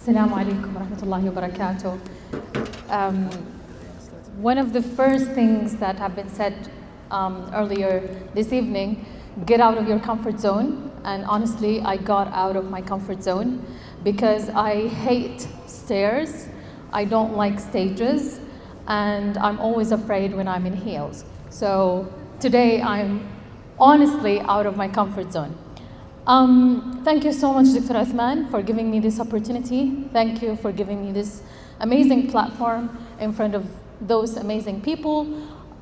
Assalamu alaikum wa rahmatullahi wa barakatuh. One of the first things that have been said earlier this evening, get out of your comfort zone. And honestly, I got out of my comfort zone because I hate stairs, I don't like stages, and I'm always afraid when I'm in heels. So today I'm honestly out of my comfort zone. Thank you so much, Dr. Uthman, for giving me this opportunity. Thank you for giving me this amazing platform in front of those amazing people.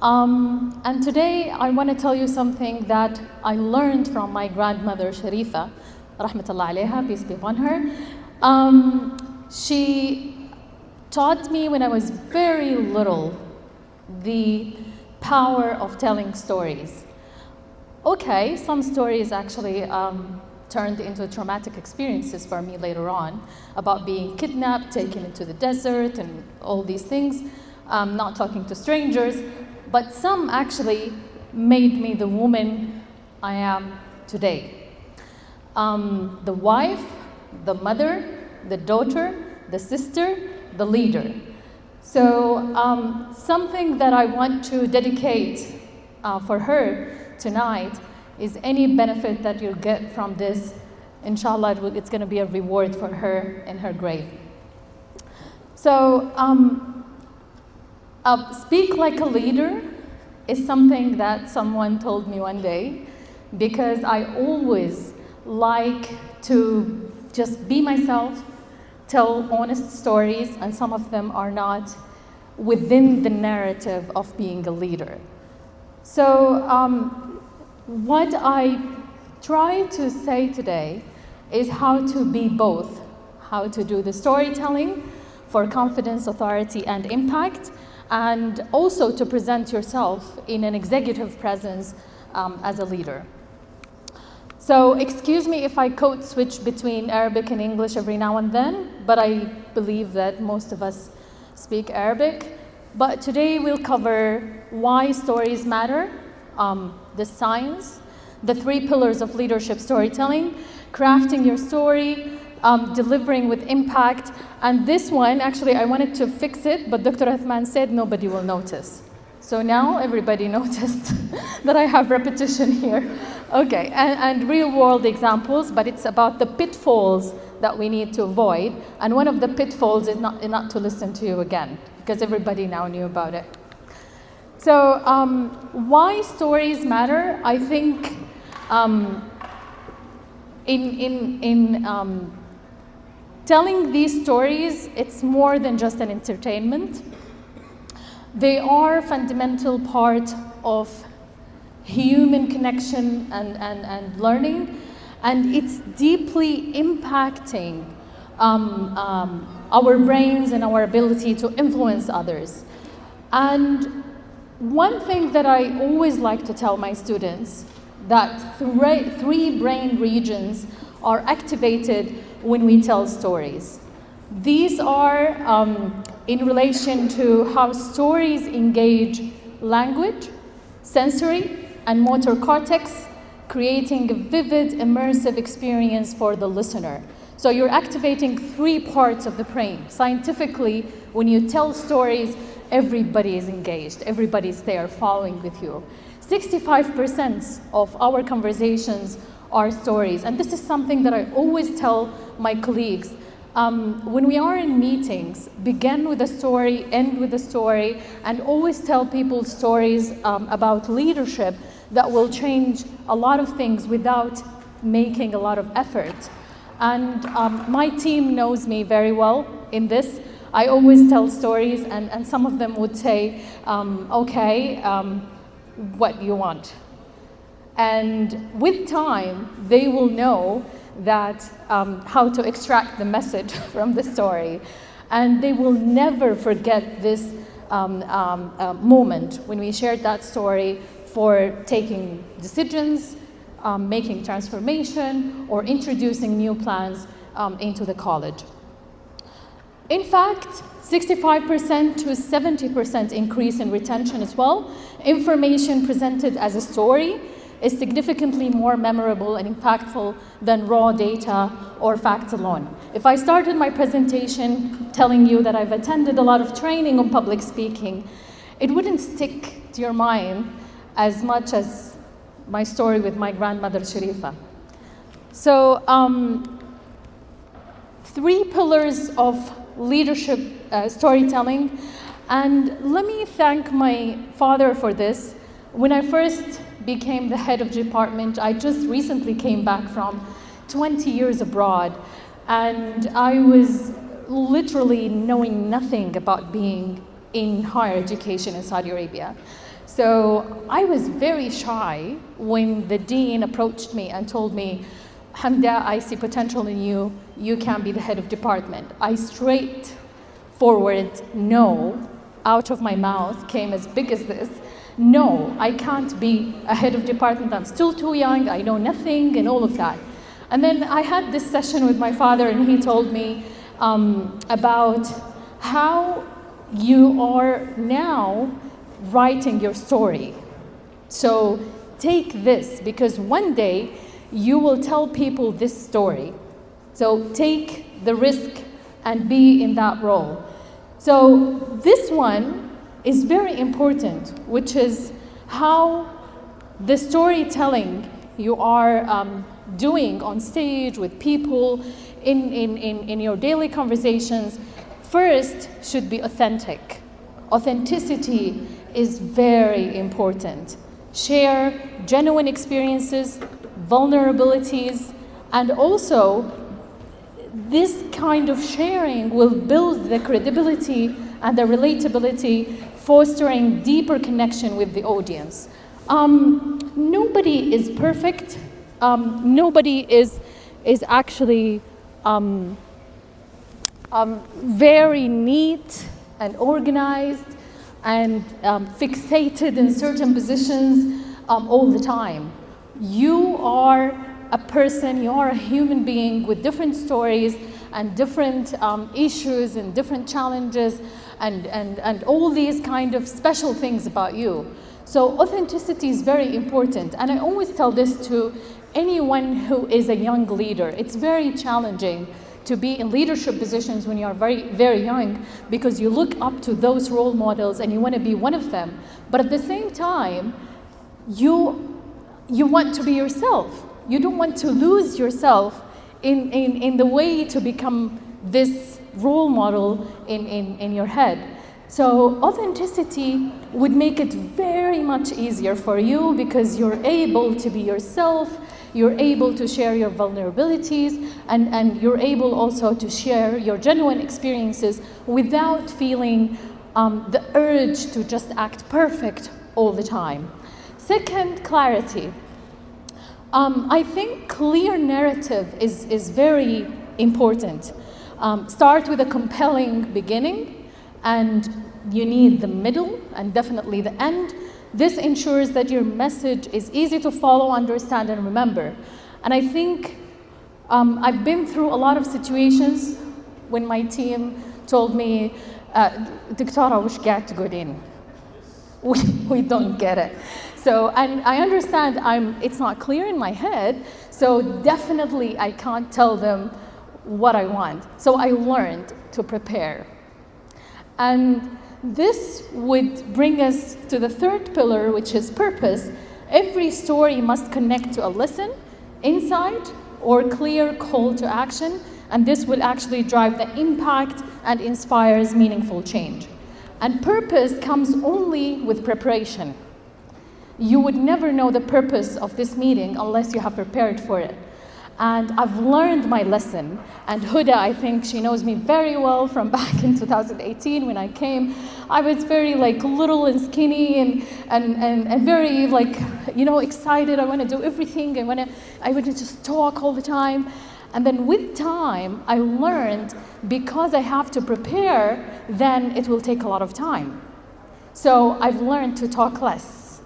And today I want to tell you something that I learned from my grandmother, Sharifa, rahmatullah alayha, peace be upon her. She taught me when I was very little the power of telling stories. Okay, some stories actually turned into traumatic experiences for me later on about being kidnapped, taken into the desert, and all these things, not talking to strangers. But some actually made me the woman I am today. The wife, the mother, the daughter, the sister, the leader. So something that I want to dedicate for her tonight is any benefit that you'll get from this, inshallah, it's going to be a reward for her in her grave. So speak like a leader is something that someone told me one day, because I always like to just be myself, tell honest stories, and some of them are not within the narrative of being a leader. So what I try to say today is how to be both, how to do the storytelling for confidence, authority, and impact, and also to present yourself in an executive presence as a leader. So excuse me if I code switch between Arabic and English every now and then, but I believe that most of us speak Arabic. But today we'll cover why stories matter, the science, the 3 pillars of leadership storytelling, crafting your story, delivering with impact. And this one, actually, I wanted to fix it, but Dr. Uthman said nobody will notice. So now everybody noticed that I have repetition here. Okay, and real world examples, but it's about the pitfalls that we need to avoid. And one of the pitfalls is not to listen to you again, because everybody now knew about it. So why stories matter? I think in telling these stories, it's more than just an entertainment. They are a fundamental part of human connection and learning, and it's deeply impacting our brains and our ability to influence others. And one thing that I always like to tell my students, that 3 brain regions are activated when we tell stories. These are in relation to how stories engage language, sensory, and motor cortex, creating a vivid, immersive experience for the listener. So you're activating 3 parts of the brain. Scientifically, when you tell stories, everybody is engaged, everybody's there following with you. 65% of our conversations are stories, and this is something that I always tell my colleagues. When we are in meetings, begin with a story, end with a story, and always tell people stories about leadership that will change a lot of things without making a lot of effort. And my team knows me very well in this. I always tell stories, and some of them would say, okay, what you want. And with time, they will know that how to extract the message from the story. And they will never forget this moment when we shared that story for taking decisions, making transformation, or introducing new plans into the college. In fact, 65% to 70% increase in retention as well. Information presented as a story is significantly more memorable and impactful than raw data or facts alone. If I started my presentation telling you that I've attended a lot of training on public speaking, it wouldn't stick to your mind as much as my story with my grandmother Sharifa. So 3 pillars of leadership storytelling, and let me thank my father for this. When I first became the head of department, I just recently came back from 20 years abroad, and I was literally knowing nothing about being in higher education in Saudi Arabia. So I was very shy when the dean approached me and told me, Hamdah, I see potential in you. You can be the head of department. I straightforward no out of my mouth came as big as this. No, I can't be a head of department. I'm still too young. I know nothing and all of that. And then I had this session with my father, and he told me about how you are now writing your story. So take this, because one day you will tell people this story. So take the risk and be in that role. So this one is very important, which is how the storytelling you are doing on stage with people in your daily conversations first should be authentic. Authenticity is very important. Share genuine experiences, vulnerabilities, and also this kind of sharing will build the credibility and the relatability, fostering deeper connection with the audience. Nobody is perfect. Nobody is actually very neat and organized and fixated in certain positions all the time. You are a person, you are a human being with different stories and different issues and different challenges and all these kind of special things about you. So authenticity is very important, and I always tell this to anyone who is a young leader. It's very challenging to be in leadership positions when you are very, very young, because you look up to those role models and you want to be one of them. But at the same time, you want to be yourself. You don't want to lose yourself in the way to become this role model in your head. So authenticity would make it very much easier for you, because you're able to be yourself, you're able to share your vulnerabilities, and you're able also to share your genuine experiences without feeling the urge to just act perfect all the time. Second, clarity. I think clear narrative is very important. Start with a compelling beginning, and you need the middle and definitely the end. This ensures that your message is easy to follow, understand, and remember. And I think I've been through a lot of situations when my team told me, Diktora, وش قاعد تقولين? We don't get it. So, and I understand it's not clear in my head, so definitely I can't tell them what I want. So I learned to prepare. And this would bring us to the third pillar, which is purpose. Every story must connect to a lesson, insight, or clear call to action, and this will actually drive the impact and inspires meaningful change. And purpose comes only with preparation. You would never know the purpose of this meeting unless you have prepared for it. And I've learned my lesson. And Huda, I think she knows me very well from back in 2018 when I came. I was very little and skinny and very excited. I want to do everything. I want to just talk all the time. And then with time, I learned because I have to prepare, then it will take a lot of time. So I've learned to talk less,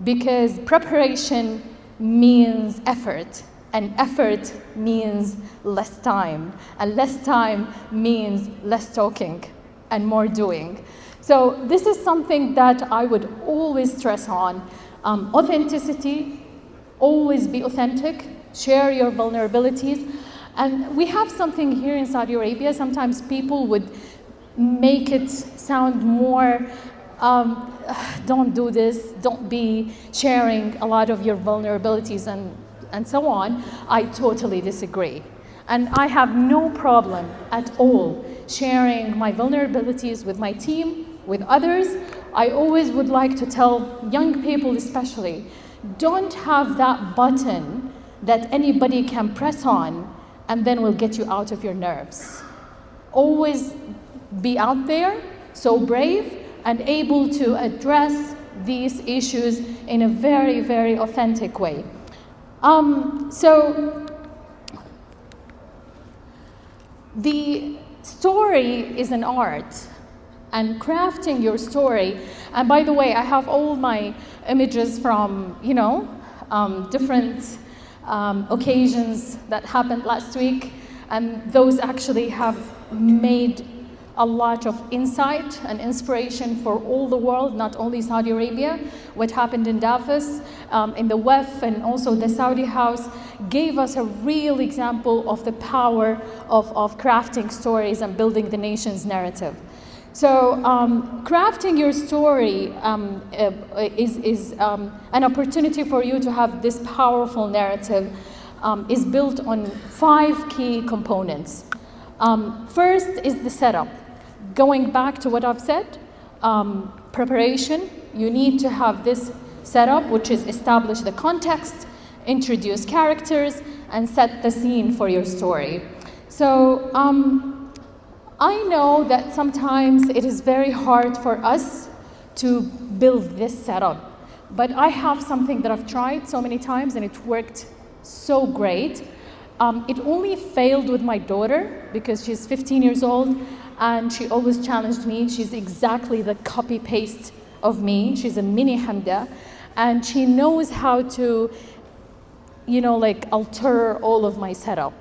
because preparation means effort, and effort means less time, and less time means less talking and more doing. So this is something that I would always stress on. Authenticity, Always be authentic, share your vulnerabilities. And we have something here in Saudi Arabia, sometimes people would make it sound more, don't do this, don't be sharing a lot of your vulnerabilities and so on. I totally disagree. And I have no problem at all sharing my vulnerabilities with my team, with others. I always would like to tell young people especially, don't have that button that anybody can press on and then will get you out of your nerves. Always be out there, so brave, and able to address these issues in a very, very authentic way. So the story is an art, and crafting your story, and by the way, I have all my images from, different occasions that happened last week, and those actually have made a lot of insight and inspiration for all the world, not only Saudi Arabia. What happened in Davos, in the WEF, and also the Saudi House gave us a real example of the power of crafting stories and building the nation's narrative. So crafting your story is an opportunity for you to have this powerful narrative. Is built on 5 key components. First is the setup. Going back to what I've said, preparation. You need to have this setup, which is establish the context, introduce characters, and set the scene for your story. So I know that sometimes it is very hard for us to build this setup, but I have something that I've tried so many times and it worked so great. It only failed with my daughter because she's 15 years old and she always challenged me. She's exactly the copy-paste of me. She's a mini Hamdah, and she knows how to, alter all of my setup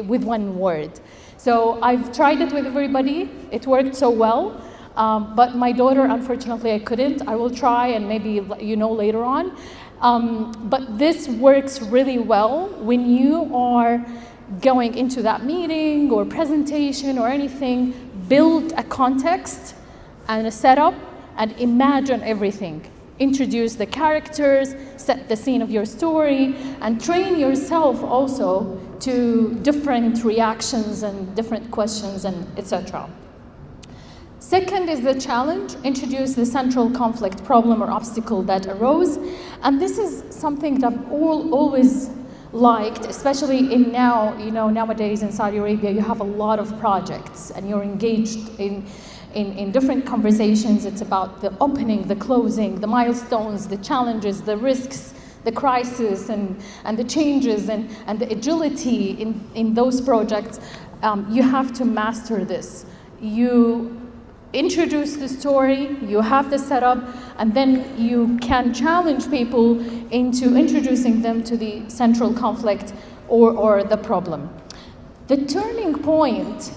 with one word. So I've tried it with everybody. It worked so well. But my daughter, unfortunately, I couldn't. I will try and maybe later on. But this works really well when you are going into that meeting or presentation or anything. Build a context and a setup and imagine everything. Introduce the characters, set the scene of your story, and train yourself also to different reactions and different questions and etc. Second is the challenge. Introduce the central conflict, problem, or obstacle that arose. And this is something that I've always liked, especially in nowadays in Saudi Arabia, you have a lot of projects and you're engaged in different conversations. It's about the opening, the closing, the milestones, the challenges, the risks, the crisis, and the changes, and the agility in those projects. You have to master this. You introduce the story, you have the setup, and then you can challenge people into introducing them to the central conflict or the problem. The turning point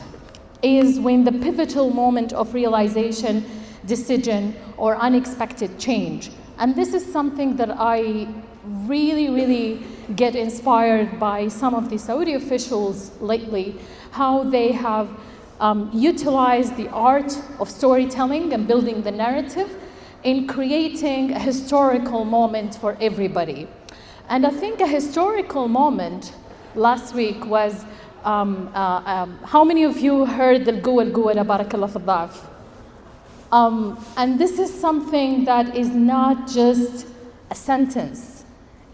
is when the pivotal moment of realization, decision, or unexpected change. And this is something that I really, really get inspired by some of the Saudi officials lately, how they have utilized the art of storytelling and building the narrative in creating a historical moment for everybody. And I think a historical moment last week was, how many of you heard the Al-Quwwala Barakallah fi Dhaf? And this is something that is not just a sentence.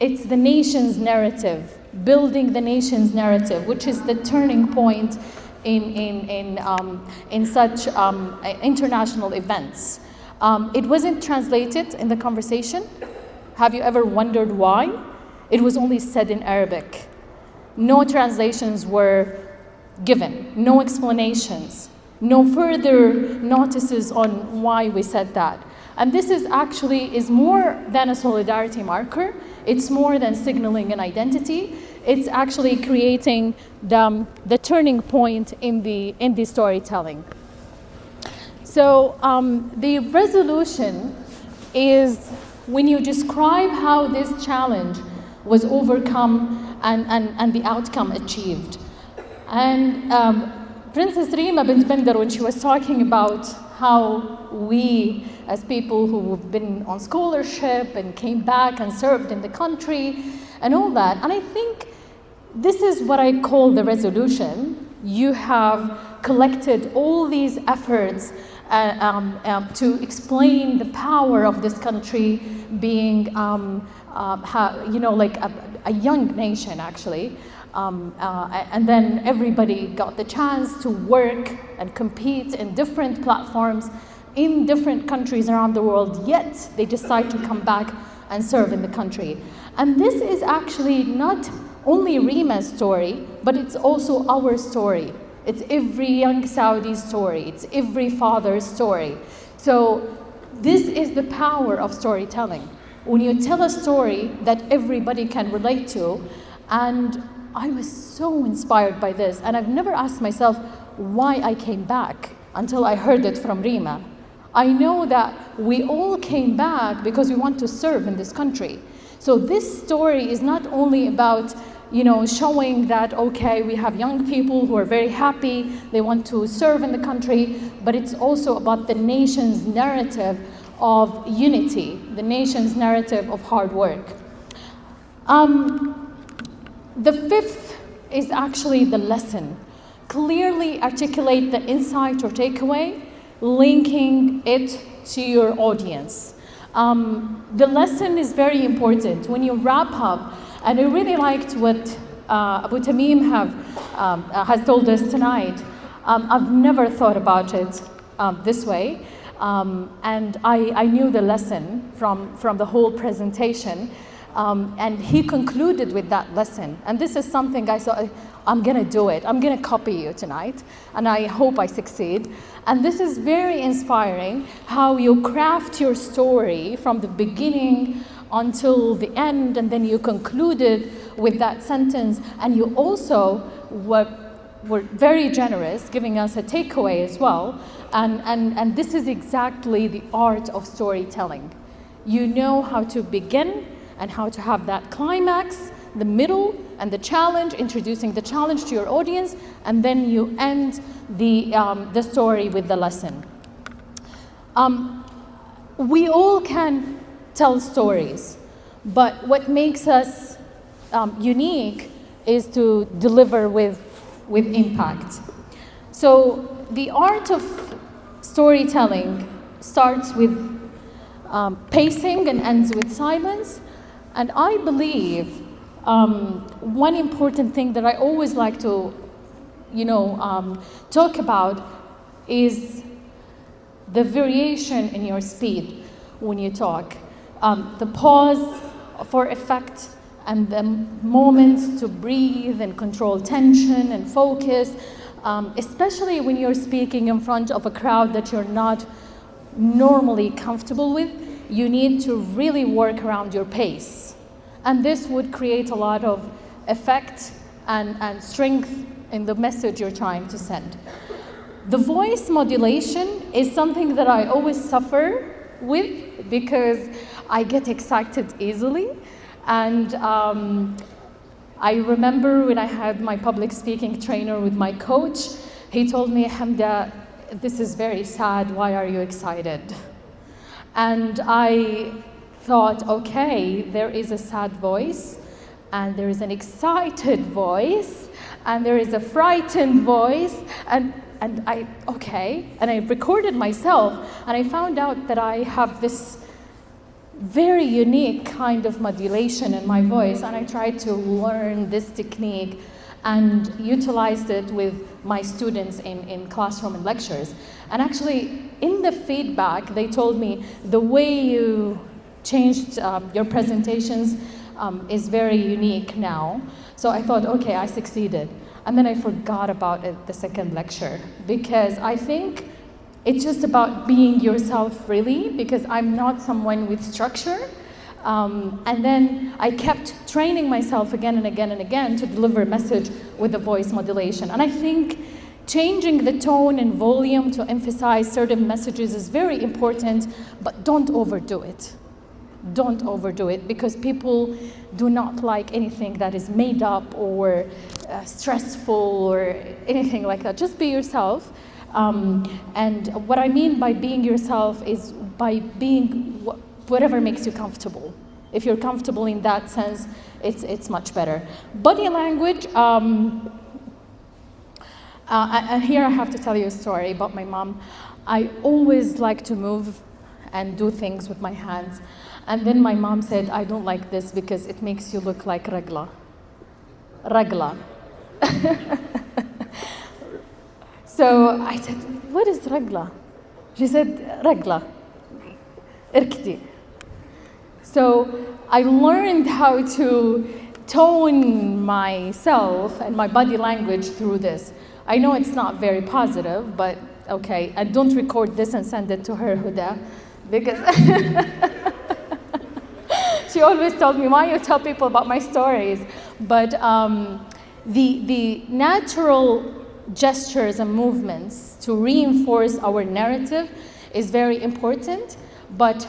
It's the nation's narrative, building the nation's narrative, which is the turning point in such international events. It wasn't translated in the conversation. Have you ever wondered why? It was only said in Arabic. No translations were given, no explanations, no further notices on why we said that. And this is more than a solidarity marker. It's more than signaling an identity. It's actually creating the turning point in the storytelling. So the resolution is when you describe how this challenge was overcome and the outcome achieved. And Princess Rima bint Bender, when she was talking about how we, as people who've been on scholarship and came back and served in the country and all that, and I think this is what I call the resolution. You have collected all these efforts to explain the power of this country being, like a young nation, actually. And then everybody got the chance to work and compete in different platforms in different countries around the world, yet they decide to come back and serve in the country. And this is actually not only Rima's story, but it's also our story. It's every young Saudi's story. It's every father's story. So this is the power of storytelling. When you tell a story that everybody can relate to, and I was so inspired by this, and I've never asked myself why I came back until I heard it from Rima. I know that we all came back because we want to serve in this country. So this story is not only about showing that, okay, we have young people who are very happy, they want to serve in the country, but it's also about the nation's narrative of unity, the nation's narrative of hard work. The fifth is actually the lesson. Clearly articulate the insight or takeaway, linking it to your audience. The lesson is very important. When you wrap up, and I really liked what Abu Tamim has told us tonight. I've never thought about it this way, and I knew the lesson from the whole presentation, and he concluded with that lesson. And this is something I thought, I'm gonna do it. I'm gonna copy you tonight, and I hope I succeed. And this is very inspiring, how you craft your story from the beginning until the end, and then you concluded with that sentence, and you also were very generous, giving us a takeaway as well, and this is exactly the art of storytelling. You know how to begin and how to have that climax, the middle, and the challenge, introducing the challenge to your audience, and then you end the story with the lesson. We all can tell stories, but what makes us unique is to deliver with impact. So the art of storytelling starts with pacing and ends with silence, and I believe one important thing that I always like to talk about is the variation in your speed when you talk. The pause for effect, and the moments to breathe and control tension and focus, especially when you're speaking in front of a crowd that you're not normally comfortable with. You need to really work around your pace. And this would create a lot of effect and strength in the message you're trying to send. The voice modulation is something that I always suffer with because I get excited easily. And I remember when I had my public speaking trainer with my coach, he told me, Hamdah, this is very sad, why are you excited? And I thought, okay, there is a sad voice, and there is an excited voice, and there is a frightened voice, and I recorded myself, and I found out that I have this very unique kind of modulation in my voice, and I tried to learn this technique and utilized it with my students in classroom and lectures. And actually, in the feedback, they told me the way you changed your presentations is very unique now. So I thought, okay, I succeeded. And then I forgot about it the second lecture, because I think it's just about being yourself, really, because I'm not someone with structure. And then I kept training myself again and again and again to deliver a message with the voice modulation. And I think changing the tone and volume to emphasize certain messages is very important, but don't overdo it. don't overdo it, because people do not like anything that is made up or stressful or anything like that. Just be yourself. And what I mean by being yourself is by being whatever makes you comfortable. If you're comfortable in that sense, it's much better. Body language, and here I have to tell you a story about my mom. I always like to move and do things with my hands. And then my mom said, I don't like this because it makes you look like Ragla. Ragla. So I said, what is Ragla? She said, Ragla. Irkti. So I learned how to tone myself and my body language through this. I know it's not very positive, but okay. And don't record this and send it to her, Huda, because she always told me, why you tell people about my stories? But the natural gestures and movements to reinforce our narrative is very important. But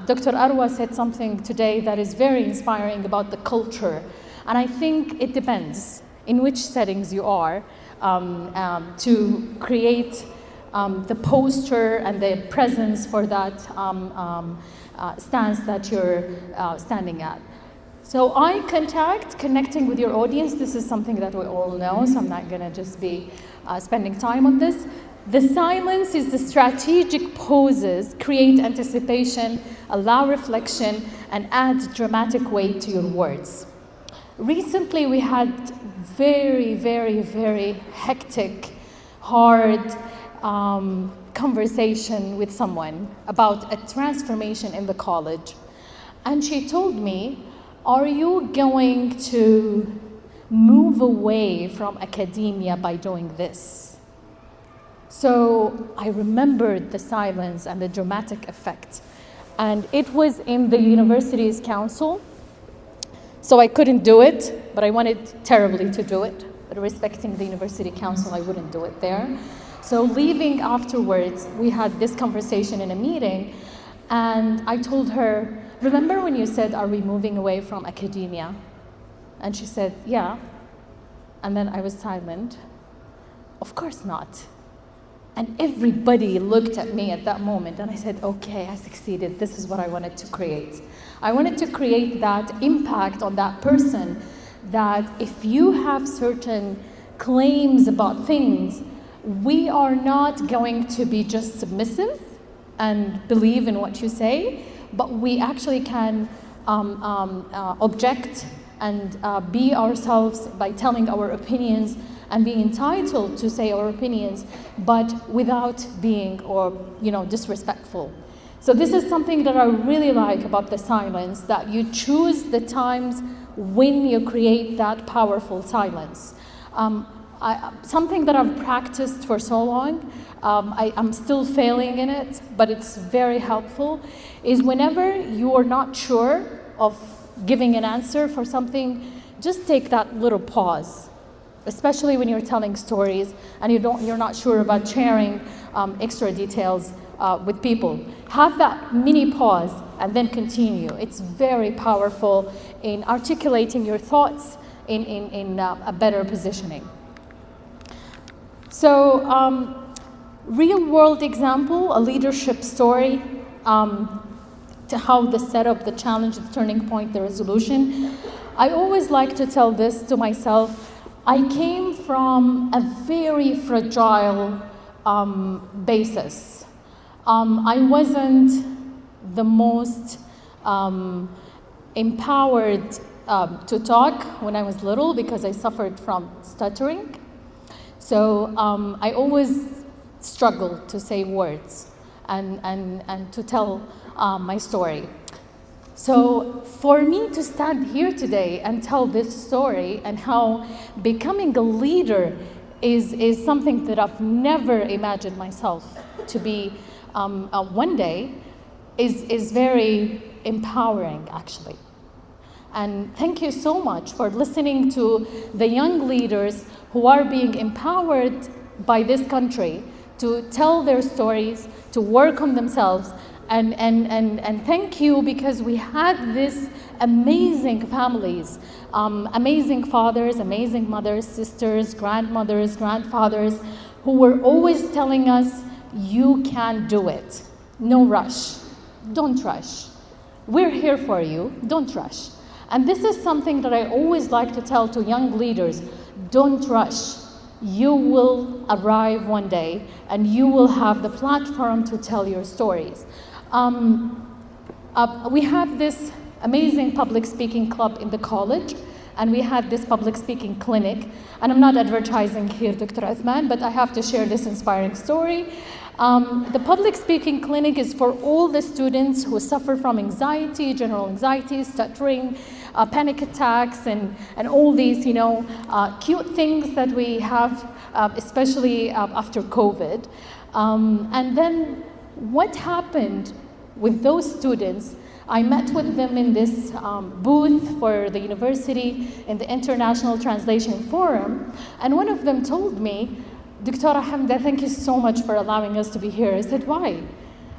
Dr. Arwa said something today that is very inspiring about the culture. And I think it depends in which settings you are to create the posture and the presence for that stance that you're standing at. So eye contact, connecting with your audience, this is something that we all know, so I'm not going to just be spending time on this. The silence is the strategic poses, create anticipation, allow reflection, and add dramatic weight to your words. Recently, we had very, very, very hectic, hard conversation with someone about a transformation in the college. And she told me, are you going to move away from academia by doing this? So I remembered the silence and the dramatic effect. And it was in the university's council. So I couldn't do it, but I wanted terribly to do it. But respecting the university council, I wouldn't do it there. So leaving afterwards, we had this conversation in a meeting. And I told her, remember when you said, are we moving away from academia? And she said, yeah. And then I was silent. Of course not. And everybody looked at me at that moment, and I said, okay, I succeeded. This is what I wanted to create. I wanted to create that impact on that person, that if you have certain claims about things, we are not going to be just submissive and believe in what you say, but we actually can object and be ourselves by telling our opinions and being entitled to say our opinions, but without being disrespectful. So this is something that I really like about the silence, that you choose the times when you create that powerful silence. Something that I've practiced for so long, I'm still failing in it, but it's very helpful, is whenever you are not sure of giving an answer for something, just take that little pause. Especially when you're telling stories and you're not sure about sharing extra details with people. Have that mini pause and then continue. It's very powerful in articulating your thoughts in a better positioning. So, real world example, a leadership story, to how the setup, the challenge, the turning point, the resolution. I always like to tell this to myself. I came from a very fragile basis. I wasn't the most empowered to talk when I was little because I suffered from stuttering. So I always struggled to say words and to tell my story. So for me to stand here today and tell this story and how becoming a leader is something that I've never imagined myself to be one day is very empowering, actually. And thank you so much for listening to the young leaders who are being empowered by this country to tell their stories, to work on themselves, And thank you, because we had this amazing families, amazing fathers, amazing mothers, sisters, grandmothers, grandfathers, who were always telling us, you can do it. No rush. Don't rush. We're here for you. Don't rush. And this is something that I always like to tell to young leaders. Don't rush. You will arrive one day and you will have the platform to tell your stories. We have this amazing public speaking club in the college, and we had this public speaking clinic. And I'm not advertising here, Dr. Uthman, but I have to share this inspiring story. The public speaking clinic is for all the students who suffer from anxiety, general anxiety, stuttering, panic attacks, and all these, cute things that we have, especially after COVID. And then what happened with those students, I met with them in this booth for the university in the International Translation Forum, and one of them told me, Dr. Hamdah, thank you so much for allowing us to be here. I said, why?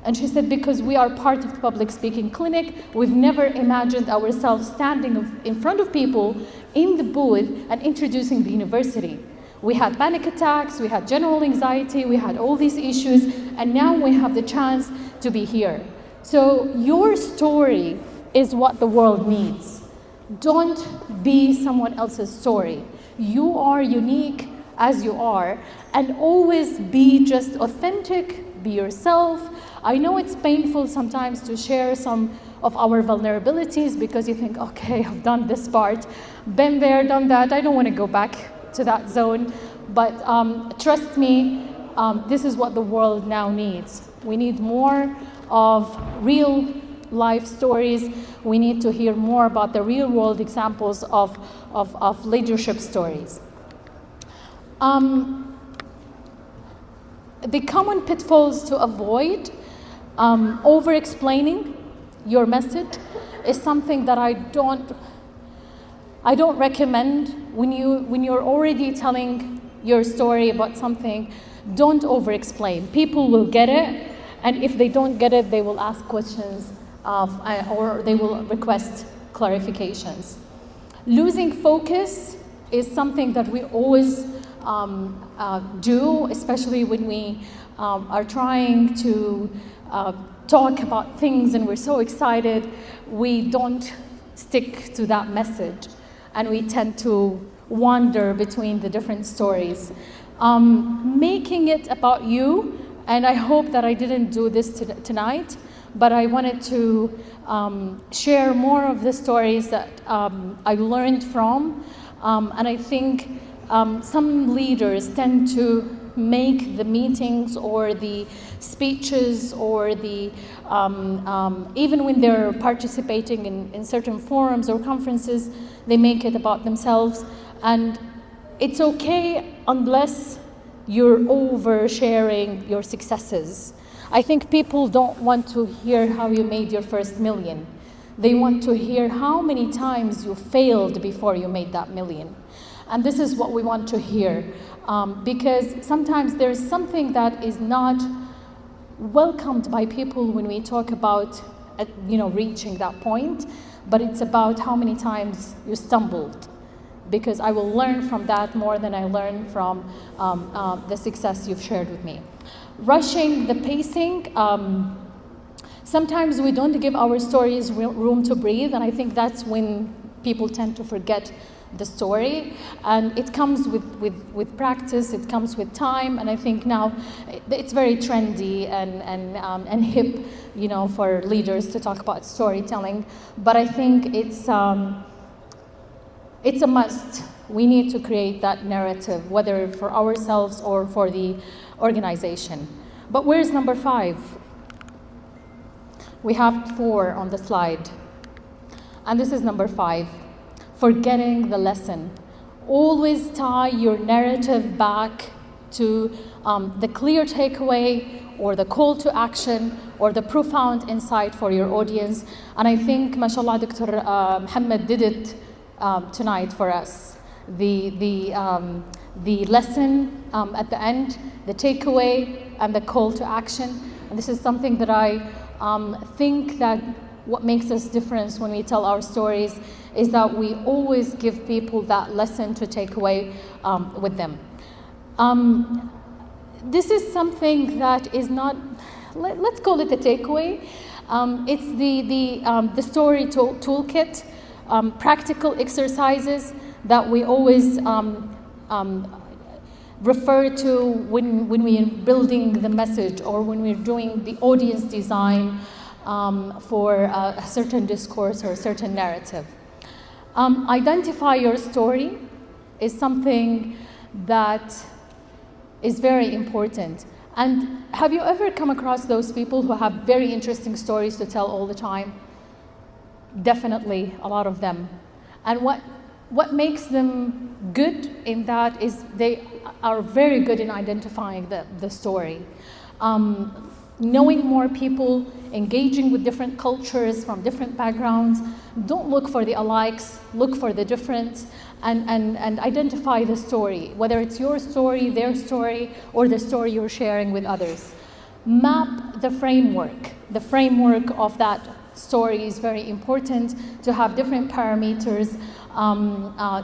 And she said, because we are part of the public speaking clinic. We've never imagined ourselves standing in front of people in the booth and introducing the university. We had panic attacks, we had general anxiety, we had all these issues, and now we have the chance to be here. So your story is what the world needs. Don't be someone else's story. You are unique as you are, and always be just authentic, be yourself. I know it's painful sometimes to share some of our vulnerabilities, because you think, okay, I've done this part, been there, done that, I don't want to go back to that zone. But trust me, this is what the world now needs. We need more of real life stories. We need to hear more about the real world examples of leadership stories. The common pitfalls to avoid, over-explaining your message is something that I don't recommend. When you're already telling your story about something, don't over-explain. People will get it, and if they don't get it, they will ask questions or they will request clarifications. Losing focus is something that we always do, especially when we are trying to talk about things and we're so excited, we don't stick to that message, and we tend to wander between the different stories. Making it about you, and I hope that I didn't do this tonight, but I wanted to share more of the stories that I learned from, and I think some leaders tend to make the meetings or the speeches or the even when they're participating in certain forums or conferences, they make it about themselves, and it's okay unless you're oversharing your successes. I think people don't want to hear how you made your first million. They want to hear how many times you failed before you made that million. And this is what we want to hear, because sometimes there's something that is not welcomed by people when we talk about reaching that point, but it's about how many times you stumbled, because I will learn from that more than I learn from the success you've shared with me. Rushing the pacing, sometimes we don't give our stories room to breathe, and I think that's when people tend to forget the story, and it comes with practice, it comes with time, and I think now it's very trendy and hip, for leaders to talk about storytelling, but I think it's a must. We need to create that narrative, whether for ourselves or for the organization. But where's number 5? We have 4 on the slide, and this is number 5. Forgetting the lesson. Always tie your narrative back to the clear takeaway or the call to action or the profound insight for your audience. And I think, mashallah, Dr. Muhammad did it tonight for us. The lesson at the end, the takeaway, and the call to action. And this is something that I think that what makes us different when we tell our stories is that we always give people that lesson to take away with them. This is something that is not, let's call it a takeaway. It's the story toolkit, practical exercises that we always refer to when we are building the message or when we're doing the audience design for a certain discourse or a certain narrative. Identify your story is something that is very important. And have you ever come across those people who have very interesting stories to tell all the time? Definitely, a lot of them. And what makes them good in that is they are very good in identifying the story. Knowing more people, engaging with different cultures from different backgrounds. Don't look for the alikes, look for the difference, and identify the story, whether it's your story, their story, or the story you're sharing with others. Map the framework. The framework of that story is very important to have different parameters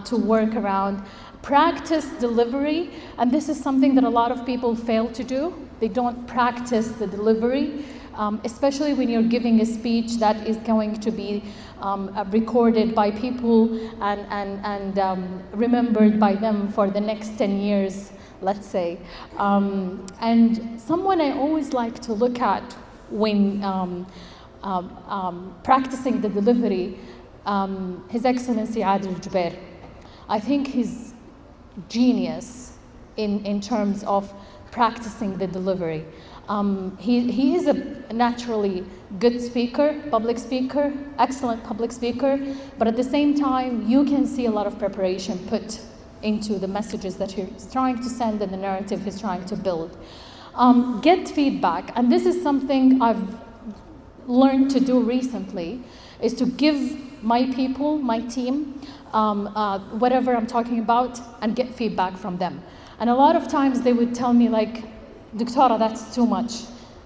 to work around. Practice delivery, and this is something that a lot of people fail to do. They don't practice the delivery, especially when you're giving a speech that is going to be recorded by people and remembered by them for the next 10 years, let's say. And someone I always like to look at when practicing the delivery, His Excellency Adil Jubair. I think he's genius in terms of practicing the delivery. He is a naturally good speaker, public speaker, excellent public speaker, but at the same time, you can see a lot of preparation put into the messages that he's trying to send and the narrative he's trying to build. Get feedback, and this is something I've learned to do recently, is to give my people, my team, whatever I'm talking about, and get feedback from them. And a lot of times they would tell me like, Doctora, that's too much.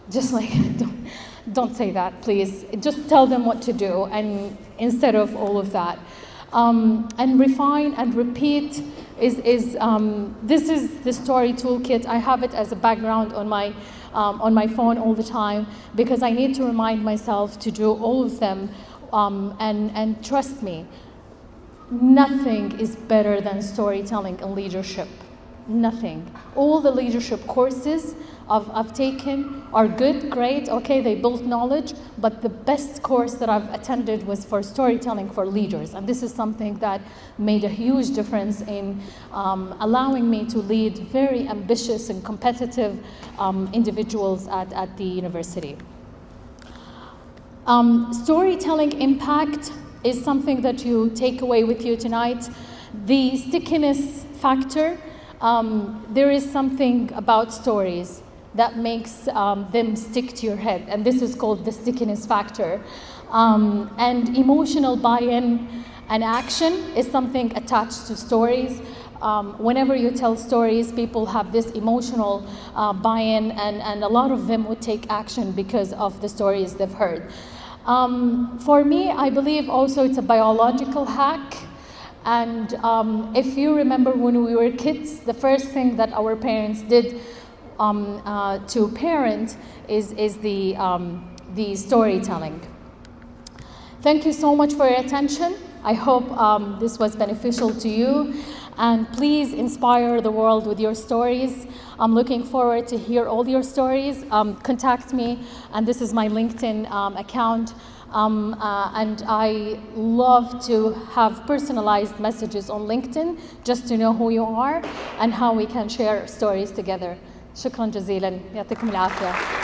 Just like, don't say that, please. Just tell them what to do, and instead of all of that. And refine and repeat this is the story toolkit. I have it as a background on my phone all the time because I need to remind myself to do all of them. And trust me, nothing is better than storytelling and leadership. Nothing. All the leadership courses I've taken are good, great, okay, they build knowledge, but the best course that I've attended was for storytelling for leaders. And this is something that made a huge difference in allowing me to lead very ambitious and competitive individuals at the university. Storytelling impact is something that you take away with you tonight. The stickiness factor, there is something about stories that makes them stick to your head, and this is called the stickiness factor. And emotional buy-in and action is something attached to stories. Whenever you tell stories, people have this emotional buy-in, and a lot of them would take action because of the stories they've heard. For me, I believe also it's a biological hack. And if you remember when we were kids, the first thing that our parents did to parent is the storytelling. Thank you so much for your attention. I hope this was beneficial to you. And please inspire the world with your stories. I'm looking forward to hear all your stories. Contact me, and this is my LinkedIn account. And I love to have personalized messages on LinkedIn just to know who you are and how we can share stories together. شكرا جزيلا. يعطيكم العافية.